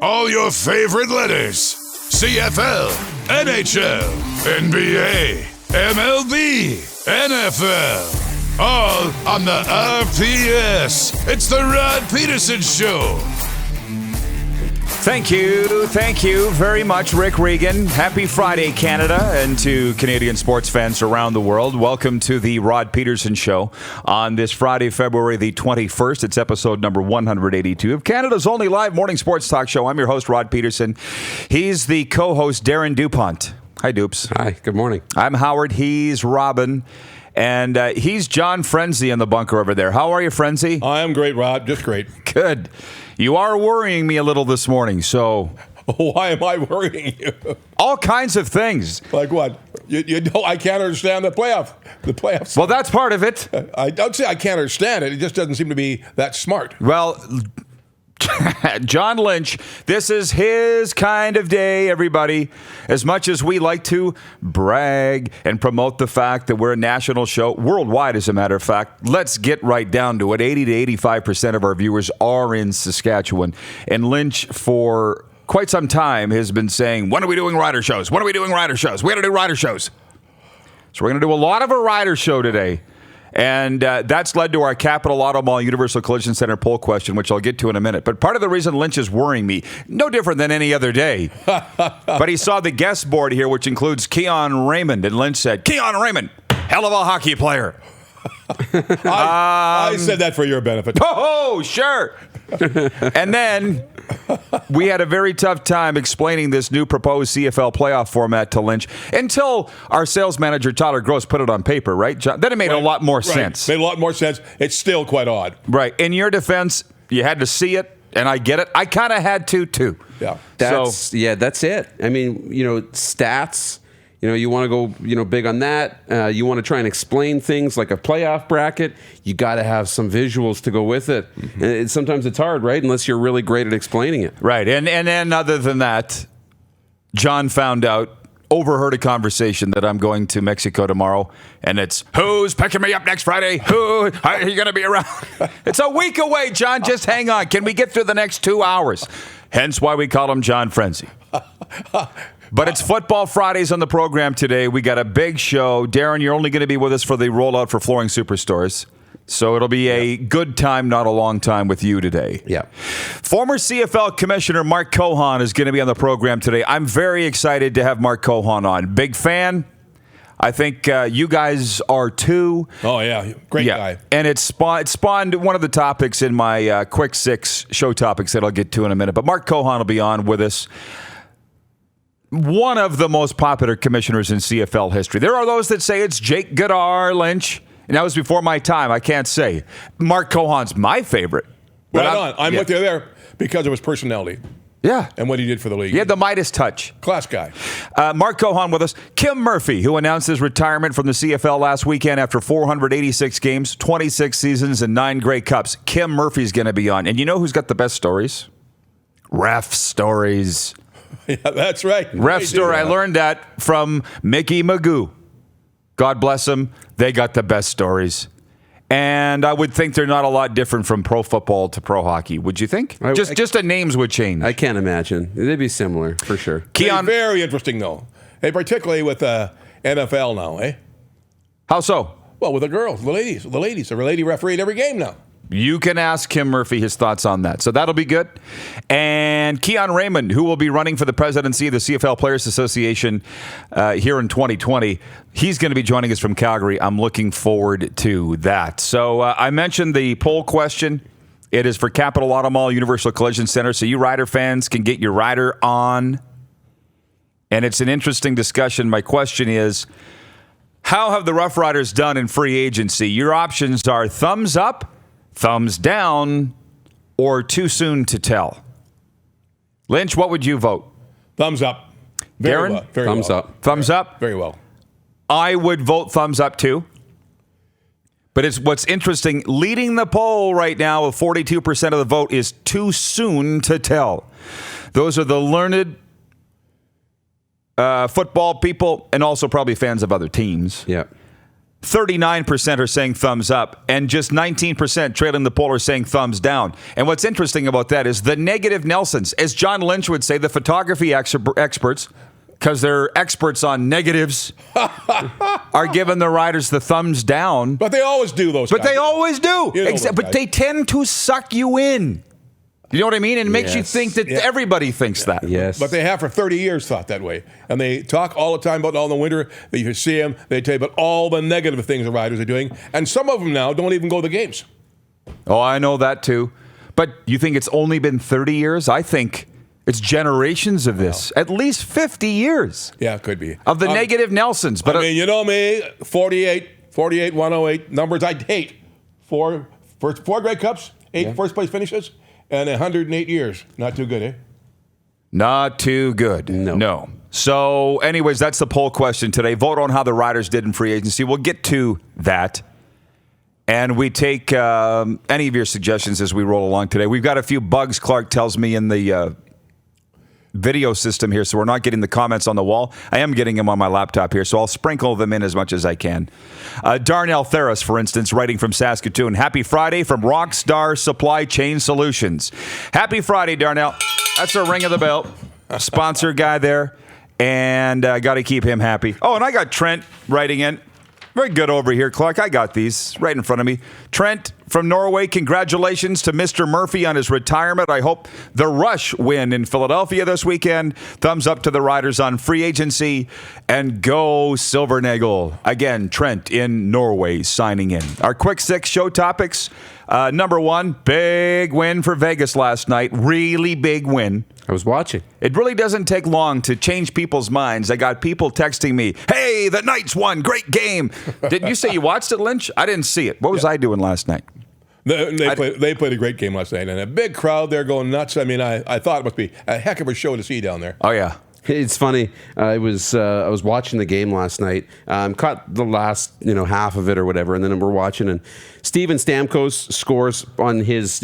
All your favorite letters. CFL, NHL, NBA, MLB, NFL. All on the RPS. It's the Rod Pedersen Show. Thank you very much, Rick Regan. Happy Friday, Canada, and to Canadian sports fans around the world. Welcome to the Rod Pedersen Show on this Friday, February the 21st. It's episode number 182 of Canada's only live morning sports talk show. I'm your host, Rod Pedersen. He's the co-host, Darren DuPont. Hi, Dupes. Hi, good morning. I'm Howard. He's Robin. And he's John Frenzy in the bunker over there. How are you, Frenzy? I am great, Rod. Just great. Good. You are worrying me a little this morning, so... Why am I worrying you? All kinds of things. Like what? You know, I can't understand the playoffs. Well, that's part of it. I don't say I can't understand it. It just doesn't seem to be that smart. Well... John Lynch, this is his kind of day, everybody. As much as we like to brag and promote the fact that we're a national show, worldwide as a matter of fact, let's get right down to it. 80 to 85% of our viewers are in Saskatchewan. And Lynch, for quite some time, has been saying, when are we doing rider shows? When are we doing rider shows? We got to do rider shows. So we're going to do a lot of a rider show today. And that's led to our Capital Auto Mall Universal Collision Center poll question, which I'll get to in a minute. But part of the reason Lynch is worrying me, no different than any other day, but he saw the guest board here, which includes Keon Raymond. And Lynch said, Keon Raymond, hell of a hockey player. I said that for your benefit. Oh, sure. And then we had a very tough time explaining this new proposed CFL playoff format to Lynch until our sales manager, Tyler Gross, put it on paper, right, John? Then it made a lot more sense. Made a lot more sense. It's still quite odd. Right. In your defense, you had to see it, and I get it. I kind of had to, too. Yeah. That's it. I mean, stats. You want to go, big on that. You want to try and explain things like a playoff bracket. You got to have some visuals to go with it. Mm-hmm. And sometimes it's hard, right? Unless you're really great at explaining it. Right. And then other than that, John overheard a conversation that I'm going to Mexico tomorrow, and it's, who's picking me up next Friday? Who are you going to be around? It's a week away, John. Just hang on. Can we get through the next 2 hours? Hence why we call him John Frenzy. But it's Football Fridays on the program today. We got a big show. Darren, you're only going to be with us for the Rollout for Flooring Superstores. So it'll be a good time, not a long time with you today. Yeah. Former CFL Commissioner Mark Cohon is going to be on the program today. I'm very excited to have Mark Cohon on. Big fan. I think you guys are too. Oh, yeah. Great guy. And it spawned one of the topics in my Quick Six show topics that I'll get to in a minute. But Mark Cohon will be on with us. One of the most popular commissioners in CFL history. There are those that say it's Jake Goddard Lynch, and that was before my time. I can't say. Mark Cohon's my favorite. Right on. I'm with you there because of his personality. Yeah. And what he did for the league. He had the Midas touch. Class guy. Mark Cohon with us. Kim Murphy, who announced his retirement from the CFL last weekend after 486 games, 26 seasons, and 9 Grey Cups. Kim Murphy's going to be on. And you know who's got the best stories? Ref stories. Yeah, that's right. Ref story. I learned that from Mickey Magoo. God bless him. They got the best stories. And I would think they're not a lot different from pro football to pro hockey. Would you think? Just the names would change. I can't imagine. They'd be similar, for sure. Keon, very interesting, though. Hey, particularly with NFL now, eh? How so? Well, with the girls, the ladies. They're a lady referee at every game now. You can ask Kim Murphy his thoughts on that. So that'll be good. And Keon Raymond, who will be running for the presidency of the CFL Players Association here in 2020, he's going to be joining us from Calgary. I'm looking forward to that. So I mentioned the poll question. It is for Capital Auto Mall Universal Collision Center, so you Rider fans can get your rider on. And it's an interesting discussion. My question is, how have the Roughriders done in free agency? Your options are thumbs up, thumbs down, or too soon to tell. Lynch, what would you vote? Thumbs up. Darren? Thumbs up. Thumbs up? Very well. I would vote thumbs up too. But it's what's interesting, leading the poll right now with 42% of the vote is too soon to tell. Those are the learned football people and also probably fans of other teams. Yeah. 39% are saying thumbs up, and just 19% trailing the poll are saying thumbs down. And what's interesting about that is the negative Nelsons, as John Lynch would say, the photography experts, because they're experts on negatives, are giving the Riders the thumbs down. But they always do those. But they always do. You know But they tend to suck you in. You know what I mean? And it makes you think that everybody thinks that. Yes. But they have for 30 years thought that way. And they talk all the time about all in the winter. You see them. They tell you about all the negative things the Riders are doing. And some of them now don't even go to the games. Oh, I know that too. But you think it's only been 30 years? I think it's generations of this. At least 50 years. Yeah, it could be. Of the negative Nelsons. But I mean, you know me, 48, 108, numbers I'd hate. Four Grey Cups, 8 first place finishes. And 108 years. Not too good, eh? Not too good. No. So, anyways, that's the poll question today. Vote on how the Riders did in free agency. We'll get to that. And we take any of your suggestions as we roll along today. We've got a few bugs, Clark tells me, in the video system here, so we're not getting the comments on the wall. I am getting them on my laptop here, so I'll sprinkle them in as much as I can. Darnell Theris, for instance, writing from Saskatoon. Happy Friday from Rockstar Supply Chain Solutions. Happy Friday, Darnell. That's a ring of the bell. Sponsor guy there, and got to keep him happy. Oh, and I got Trent writing in. Very good over here, Clark. I got these right in front of me. Trent from Norway, congratulations to Mr. Murphy on his retirement. I hope the Rush win in Philadelphia this weekend. Thumbs up to the Riders on free agency. And go Silvernagle. Again, Trent in Norway signing in. Our quick 6 show topics. Number 1, big win for Vegas last night. Really big win. I was watching. It really doesn't take long to change people's minds. I got people texting me, hey, the Knights won. Great game. Did you say you watched it, Lynch? I didn't see it. What was I doing last night? They played a great game last night. And a big crowd there going nuts. I mean, I thought it must be a heck of a show to see down there. Oh, yeah. It's funny. I was watching the game last night. Caught the last half of it or whatever, and then we're watching. And Steven Stamkos scores on his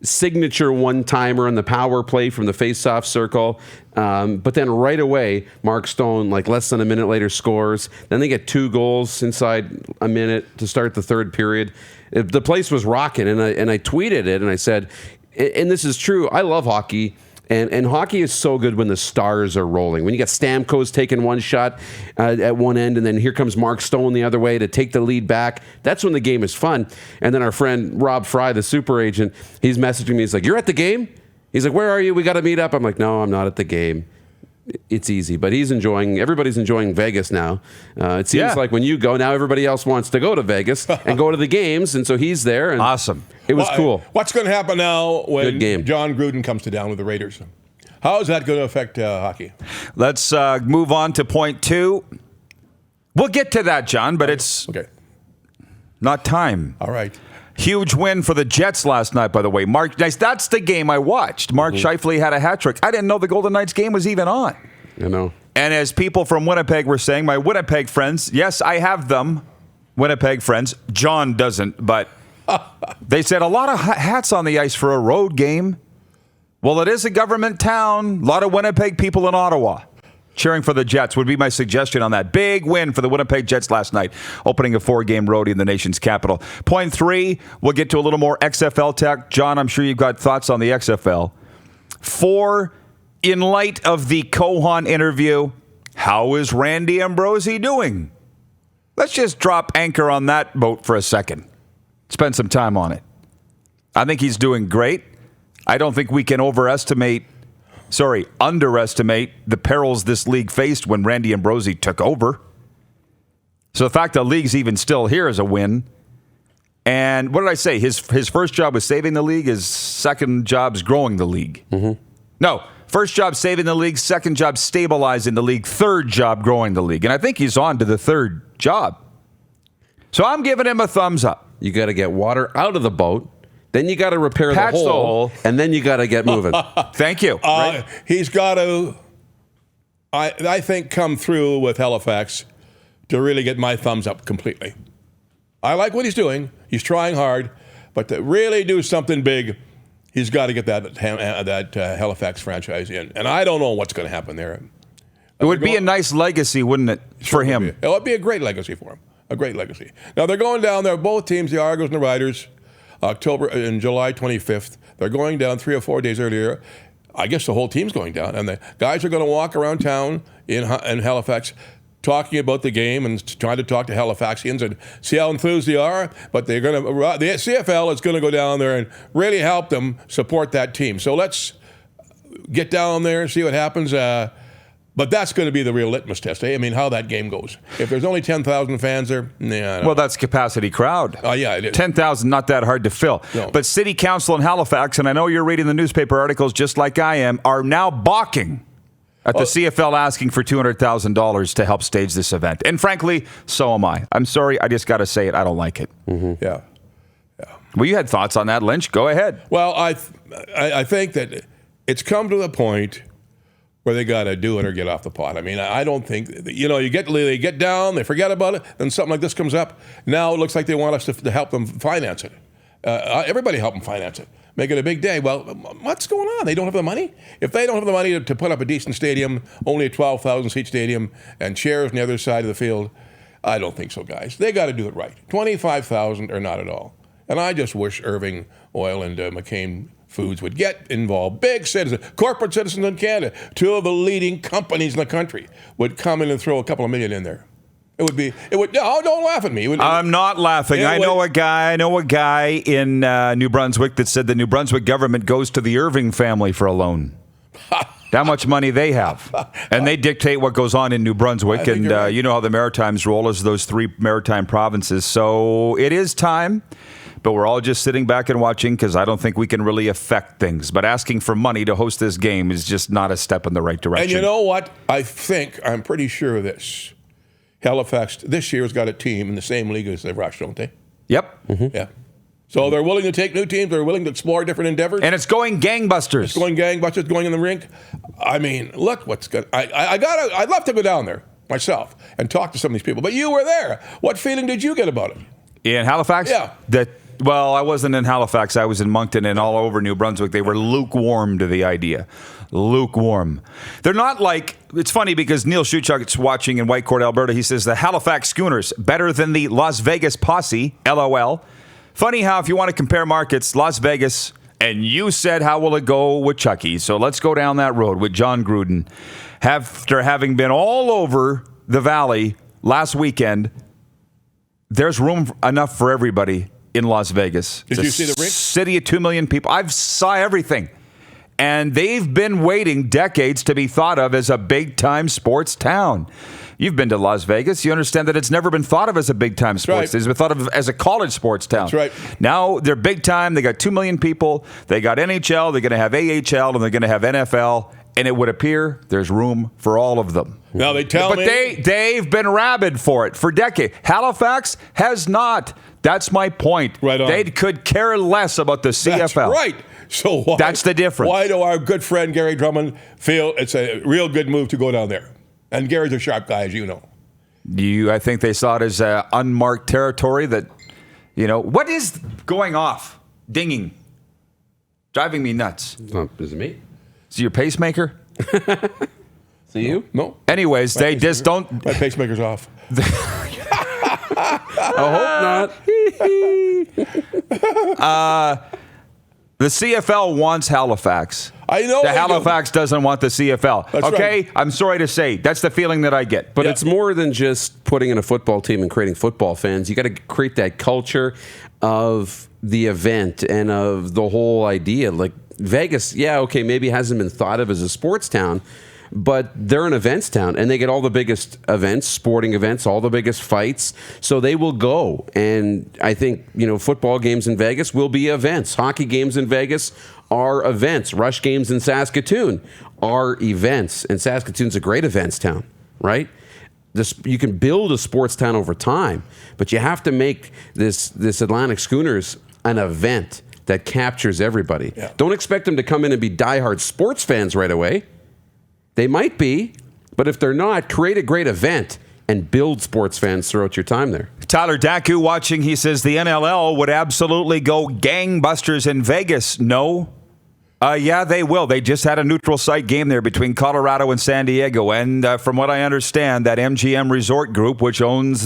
signature one-timer on the power play from the face-off circle. But then right away, Mark Stone, like less than a minute later, scores. Then they get 2 goals inside a minute to start the third period. The place was rocking, and I tweeted it, and I said, and this is true. I love hockey. And hockey is so good when the stars are rolling. When you got Stamkos taking one shot at one end, and then here comes Mark Stone the other way to take the lead back. That's when the game is fun. And then our friend Rob Fry, the super agent, he's messaging me. He's like, "You're at the game?" He's like, "Where are you? We got to meet up." I'm like, "No, I'm not at the game." It's easy, but everybody's enjoying Vegas now. It seems like when you go, now everybody else wants to go to Vegas and go to the games, and so he's there. And awesome. It was cool. What's going to happen now when Good game. John Gruden comes to down with the Raiders? How is that going to affect hockey? Let's move on to point 2. We'll get to that, John, but it's not time. All right. Huge win for the Jets last night, by the way. That's the game I watched. Mark Scheifele had a hat trick. I didn't know the Golden Knights game was even on. I know. And as people from Winnipeg were saying, my Winnipeg friends, yes, I have them, Winnipeg friends. John doesn't, but they said a lot of hats on the ice for a road game. Well, it is a government town. A lot of Winnipeg people in Ottawa cheering for the Jets would be my suggestion on that. Big win for the Winnipeg Jets last night, opening a 4-game roadie in the nation's capital. Point 3, we'll get to a little more XFL tech. John, I'm sure you've got thoughts on the XFL. 4, in light of the Cohan interview, how is Randy Ambrosie doing? Let's just drop anchor on that boat for a second. Spend some time on it. I think he's doing great. I don't think we can underestimate the perils this league faced when Randy Ambrosie took over. So the fact the league's even still here is a win. And what did I say? His first job was saving the league. His second job's growing the league. Mm-hmm. No, first job saving the league. Second job stabilizing the league. Third job growing the league. And I think he's on to the third job. So I'm giving him a thumbs up. You got to get water out of the boat. Then you got to repair the hole, and then you got to get moving. Thank you. Right? He's got to, I think, come through with Halifax to really get my thumbs up completely. I like what he's doing. He's trying hard, but to really do something big, he's got to get that Halifax franchise in. And I don't know what's going to happen there. It would be a nice legacy, wouldn't it, for him? It would be a great legacy for him. A great legacy. Now they're going down there, both teams, the Argos and the Riders, October and July 25th. They're going down 3 or 4 days earlier. I guess the whole team's going down. And the guys are going to walk around town in Halifax talking about the game and trying to talk to Halifaxians and see how enthused they are. But the CFL is going to go down there and really help them support that team. So let's get down there and see what happens. But that's going to be the real litmus test. I mean, how that game goes. If there's only 10,000 fans there, well, that's capacity crowd. Oh, yeah, it is. 10,000, not that hard to fill. No. But City Council in Halifax, and I know you're reading the newspaper articles just like I am, are now balking at the CFL asking for $200,000 to help stage this event. And frankly, so am I. I'm sorry, I just got to say it. I don't like it. Mm-hmm. Yeah. Well, you had thoughts on that, Lynch. Go ahead. Well, I think that it's come to the point where they got to do it or get off the pot. I mean, I don't think, they get down, they forget about it, then something like this comes up. Now it looks like they want us to help them finance it. Everybody help them finance it. Make it a big day. Well, what's going on? They don't have the money? If they don't have the money to put up a decent stadium, only a 12,000-seat stadium, and chairs on the other side of the field, I don't think so, guys. They got to do it right. 25,000 or not at all. And I just wish Irving Oil and McCain Foods would get involved. Big citizens, corporate citizens in Canada, 2 of the leading companies in the country would come in and throw a couple of million in there. No, don't laugh at me. I'm not laughing. I know a guy in New Brunswick that said the New Brunswick government goes to the Irving family for a loan. How much money they have. And they dictate what goes on in New Brunswick. And right. You know how the Maritimes roll as those 3 maritime provinces. So it is time. But we're all just sitting back and watching because I don't think we can really affect things. But asking for money to host this game is just not a step in the right direction. And you know what? I'm pretty sure of this. Halifax this year has got a team in the same league as the Rush, don't they? Yep. Mm-hmm. Yeah. So they're willing to take new teams. They're willing to explore different endeavors. And it's going gangbusters. Going in the rink. I mean, look what's good. I'd love to go down there myself and talk to some of these people. But you were there. What feeling did you get about it? In Halifax? Yeah. Well, I wasn't in Halifax. I was in Moncton and all over New Brunswick. They were lukewarm to the idea. Lukewarm. They're not like, it's funny because Neil Shuchuk's watching in Whitecourt, Alberta. He says the Halifax Schooners, better than the Las Vegas Posse, LOL. Funny how if you want to compare markets, Las Vegas, and you said how will it go with Chucky. So let's go down that road with John Gruden. After having been all over the Valley last weekend, there's room enough for everybody in Las Vegas. Did you see the rink? City of 2 million people. I've saw everything. And they've been waiting decades to be thought of as a big-time sports town. You've been to Las Vegas. You understand that it's never been thought of as a big-time sports town. It's been thought of as a college sports town. That's right. Now they're big-time. They got 2 million people. They got NHL. They're going to have AHL. And they're going to have NFL. And it would appear there's room for all of them. Now they tell me. But they've been rabid for it for decades. Halifax has not. That's my point. Right on. They could care less about the CFL. That's right. So that's the difference. Why do our good friend Gary Drummond feel it's a real good move to go down there? And Gary's a sharp guy, as you know. I think they saw it as unmarked territory that, what is going off? Dinging. Driving me nuts. Is it me? Is it your pacemaker? See you? No. Anyways, they just don't. My pacemaker's off. I hope not. The CFL wants Halifax. I know. The Halifax doesn't want the CFL. That's okay? Right. I'm sorry to say. That's the feeling that I get. But it's more than just putting in a football team and creating football fans. You got to create that culture of the event and of the whole idea. Like Vegas, maybe hasn't been thought of as a sports town, but they're an events town, and they get all the biggest events, sporting events, all the biggest fights. So they will go. And I think, football games in Vegas will be events. Hockey games in Vegas are events. Rush games in Saskatoon are events. And Saskatoon's a great events town, right? You can build a sports town over time, but you have to make this Atlantic Schooners an event that captures everybody. Yeah. Don't expect them to come in and be diehard sports fans right away. They might be, but if they're not, create a great event and build sports fans throughout your time there. Tyler Daku watching, he says the NLL would absolutely go gangbusters in Vegas. No. Yeah, they will. They just had a neutral site game there between Colorado and San Diego. And from what I understand, that MGM Resort Group, which owns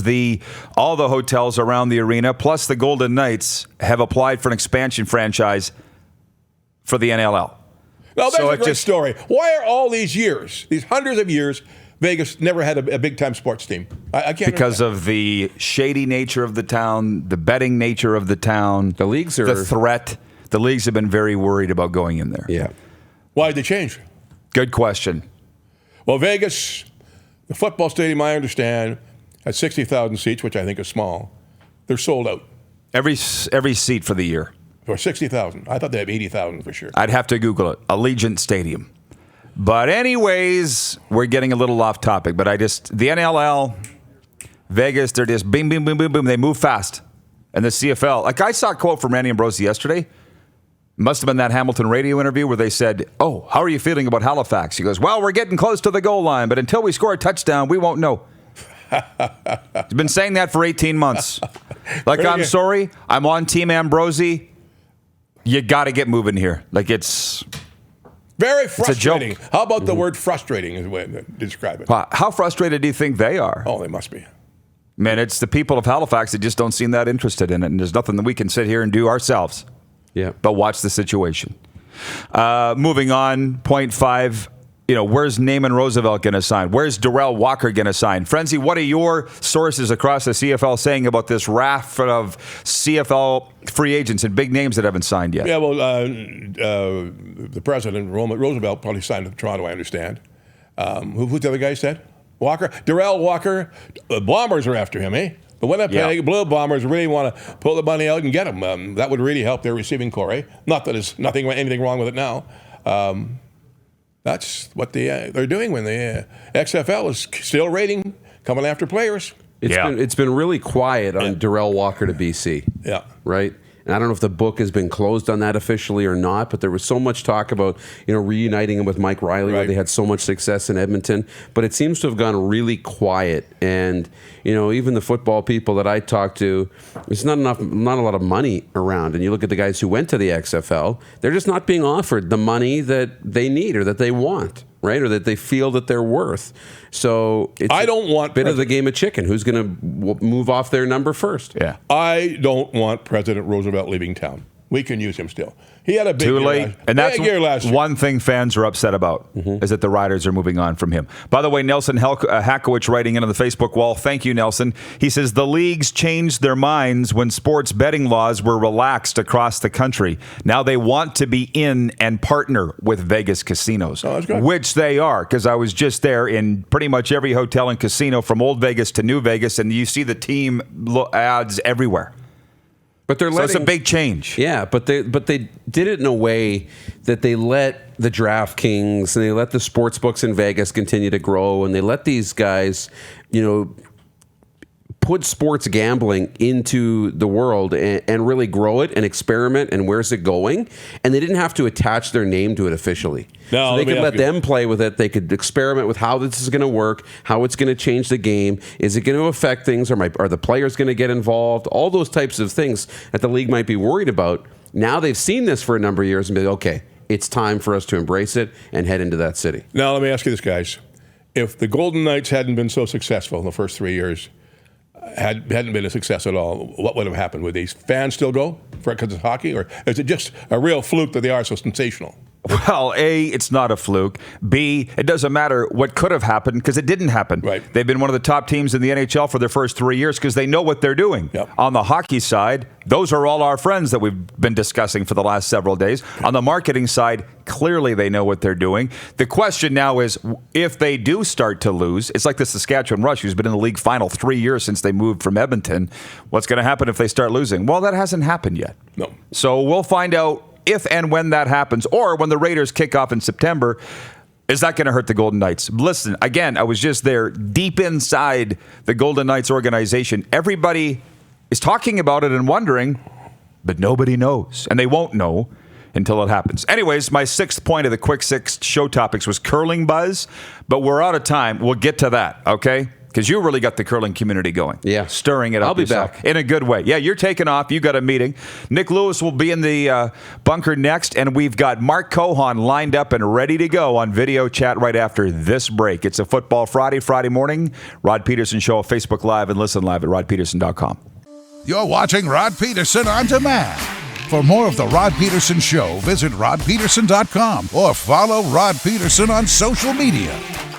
all the hotels around the arena, plus the Golden Knights, have applied for an expansion franchise for the NLL. Now, that's a great story. Why are all these years, these hundreds of years, Vegas never had a big-time sports team? I can't Because understand. of the shady nature of the town, the betting nature of the town, The leagues are... the threat. The leagues have been very worried about going in there. Yeah. Why did they change? Good question. Well, Vegas, the football stadium, I understand, has 60,000 seats, which I think is small. They're sold out Every seat for the year. for 60,000. I thought they had 80,000 for sure. I'd have to Google it. Allegiant Stadium. But anyways, we're getting a little off topic. But the NLL, Vegas, they're just boom, boom, boom, boom, boom. They move fast. And the CFL, like I saw a quote from Randy Ambrosie yesterday. Must have been that Hamilton radio interview where they said, "Oh, how are you feeling about Halifax?" He goes, "Well, we're getting close to the goal line, but until we score a touchdown, we won't know." He's been saying that for 18 months. Like, I'm sorry, I'm on Team Ambrosie. You got to get moving here. Like, it's Very a frustrating. joke. How about the word frustrating is the way to describe it? How frustrated do you think they are? Oh, they must be. Man, it's the people of Halifax that just don't seem that interested in it, and there's nothing that we can sit here and do ourselves. Yeah. But watch the situation. Moving on, point 5. Where's Naaman Roosevelt going to sign? Where's Darrell Walker going to sign? Frenzy, what are your sources across the CFL saying about this raft of CFL free agents and big names that haven't signed yet? Yeah, well, the president, Roosevelt, probably signed with Toronto, I understand. Who's the other guy said? Walker? Darrell Walker. The Bombers are after him, eh? The Winnipeg Blue Bombers really want to pull the money out and get him. That would really help their receiving core, eh? Not that there's anything wrong with it now. That's what they're doing when the XFL is still rating, coming after players. It's been really quiet on Darrell Walker to BC. Yeah. Right? And I don't know if the book has been closed on that officially or not, but there was so much talk about, reuniting him with Mike Riley, where they had so much success in Edmonton. But it seems to have gone really quiet. And, even the football people that I talk to, there's not a lot of money around. And you look at the guys who went to the XFL, they're just not being offered the money that they need or that they want, right? Or that they feel that they're worth. So it's I don't want a bit of the game of chicken. Who's going to move off their number first? Yeah. I don't want President Roosevelt leaving town. We can use him still. He had a big Too year late. And that's big year last year. one thing fans are upset about, is that the Riders are moving on from him. By the way, Nelson Hakowicz writing into the Facebook wall, thank you, Nelson. He says, the leagues changed their minds when sports betting laws were relaxed across the country. Now they want to be in and partner with Vegas casinos, Oh, that's good. which they are, because I was just there in pretty much every hotel and casino from Old Vegas to New Vegas, and you see the team ads everywhere. But they're So it's a big change. Yeah, but they did it in a way that they let the DraftKings and they let the sports books in Vegas continue to grow, and they let these guys, put sports gambling into the world and really grow it and experiment and where's it going. And they didn't have to attach their name to it officially. No, so they could let them play with it. They could experiment with how this is going to work, how it's going to change the game. Is it going to affect things? Are the players going to get involved? All those types of things that the league might be worried about. Now they've seen this for a number of years and be like, okay, it's time for us to embrace it and head into that city. Now, let me ask you this, guys. If the Golden Knights hadn't been so successful in the first 3 years, hadn't been a success at all, what would have happened? Would these fans still go because it's hockey? Or is it just a real fluke that they are so sensational? Well, A, it's not a fluke. B, it doesn't matter what could have happened because it didn't happen. Right. They've been one of the top teams in the NHL for their first 3 years because they know what they're doing. Yep. On the hockey side, those are all our friends that we've been discussing for the last several days. On the marketing side, clearly they know what they're doing. The question now is, if they do start to lose, it's like the Saskatchewan Rush, who's been in the league final 3 years since they moved from Edmonton. What's going to happen if they start losing? Well, that hasn't happened yet. No. So we'll find out if and when that happens, or when the Raiders kick off in September. Is that going to hurt the Golden Knights? Listen, again, I was just there deep inside the Golden Knights organization. Everybody is talking about it and wondering, but nobody knows. And they won't know until it happens. Anyways, my sixth point of the Quick Six show topics was curling buzz, but we're out of time. We'll get to that, okay? Because you really got the curling community going. Yeah. Stirring it up. I'll be yourself. back. In a good way. Yeah, you're taking off. You got a meeting. Nick Lewis will be in the bunker next, and we've got Mark Cohon lined up and ready to go on video chat right after this break. It's a Football Friday morning. Rod Pedersen Show, Facebook Live, and listen live at rodpedersen.com. You're watching Rod Pedersen on demand. For more of The Rod Pedersen Show, visit rodpedersen.com or follow Rod Pedersen on social media.